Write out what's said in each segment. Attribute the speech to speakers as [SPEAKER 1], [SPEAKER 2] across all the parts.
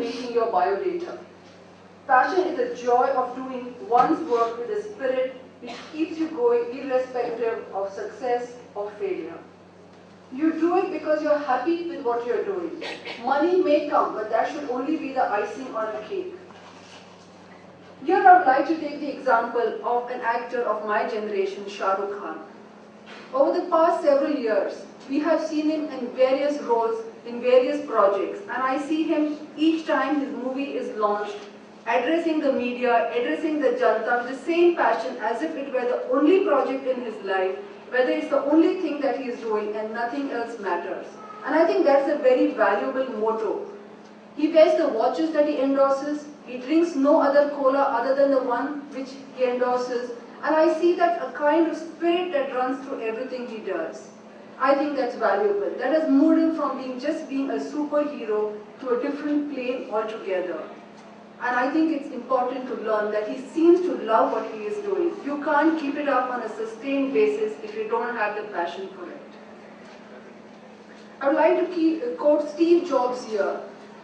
[SPEAKER 1] making your biodata. Passion is the joy of doing one's work with a spirit which keeps you going irrespective of success or failure. You do it because you're happy with what you're doing. Money may come, but that should only be the icing on a cake. Here I would like to take the example of an actor of my generation, Shah Rukh Khan. Over the past several years, we have seen him in various roles, in various projects, and I see him each time his movie is launched, addressing the media, addressing the Janta with the same passion as if it were the only project in his life, whether it's the only thing that he is doing and nothing else matters. And I think that's a very valuable motto. He wears the watches that he endorses, he drinks no other cola other than the one which he endorses, and I see that a kind of spirit that runs through everything he does. I think that's valuable. That has moved him from just being a superhero to a different plane altogether. And I think it's important to learn that he seems to love what he is doing. You can't keep it up on a sustained basis if you don't have the passion for it. I would like to quote Steve Jobs here,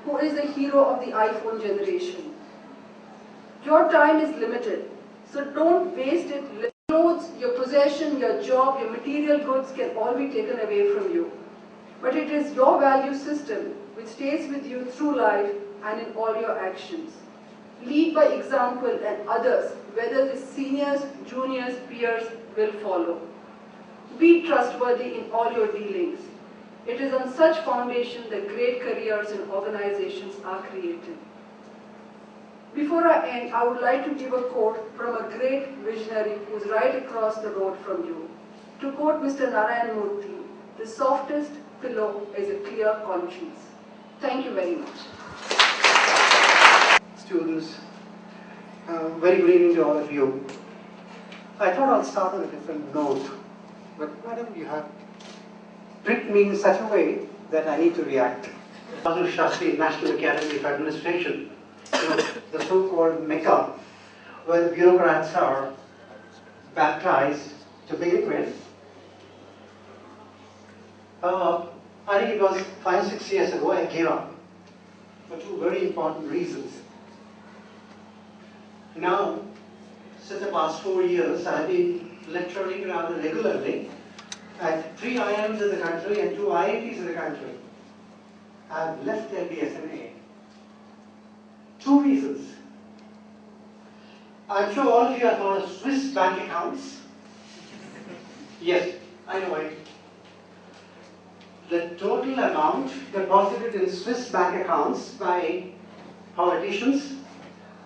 [SPEAKER 1] who is the hero of the iPhone generation. Your time is limited, so don't waste it. Clothes, your possession, your job, your material goods can all be taken away from you. But it is your value system which stays with you through life and in all your actions. Lead by example and others, whether the seniors, juniors, peers, will follow. Be trustworthy in all your dealings. It is on such foundation that great careers and organizations are created. Before I end, I would like to give a quote from a great visionary who is right across the road from you. To quote Mr. Narayan Murthy, the softest pillow is a clear conscience. Thank you very much.
[SPEAKER 2] Students, very good evening to all of you. I thought I'll start on a different note, but madam, you have tricked me in such a way that I need to react. Madhu Shastri, National Academy of Administration, the so-called Mecca, where the bureaucrats are baptized to begin with. I think it was 5-6 years ago I gave up for two very important reasons. Now, since the past 4 years, I've been lecturing rather regularly at 3 IIMs in the country and 2 IITs in the country. I've left LBSNA. 2 reasons. I'm sure all of you have heard of Swiss bank accounts. Yes, I know it. The total amount deposited in Swiss bank accounts by politicians,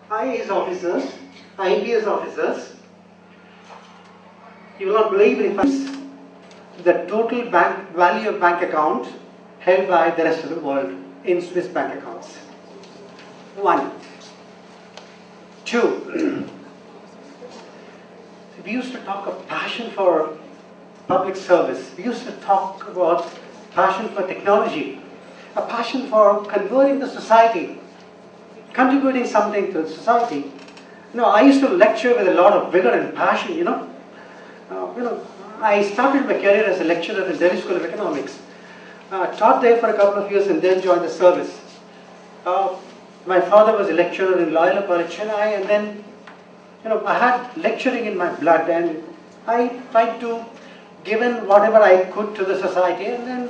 [SPEAKER 2] IAS officers, IPS officers, you will not believe it if I say the total value of bank account held by the rest of the world in Swiss bank accounts. 1. 2. We used to talk of passion for public service. We used to talk about passion for technology, a passion for converting the society, contributing something to the society. I used to lecture with a lot of vigor and passion, I started my career as a lecturer in Delhi School of Economics. Taught there for a couple of years and then joined the service. My father was a lecturer in Loyola College, Chennai, and then, I had lecturing in my blood, and I tried to give in whatever I could to the society, and then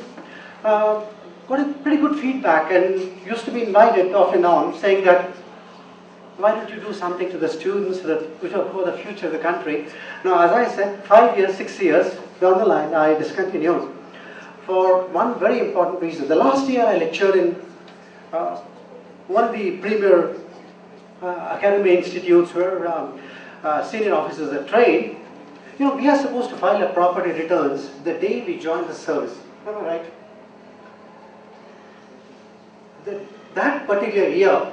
[SPEAKER 2] got a pretty good feedback, and used to be invited off and on, saying that, why don't you do something to the students which are for the future of the country? Now, as I said, 5 years, 6 years down the line, I discontinued for one very important reason. The last year I lectured in one of the premier academy institutes where senior officers are trained. We are supposed to file a property returns the day we join the service. Am I right? That particular year,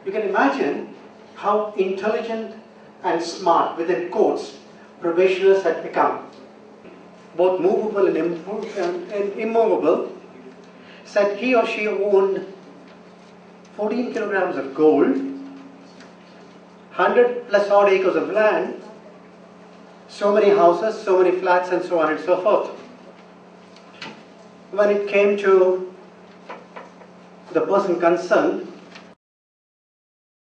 [SPEAKER 2] you can imagine how intelligent and smart, within quotes, probationers had become. Both movable and immovable, said he or she owned 14 kilograms of gold, 100 plus odd acres of land, so many houses, so many flats, and so on and so forth. When it came to the person concerned,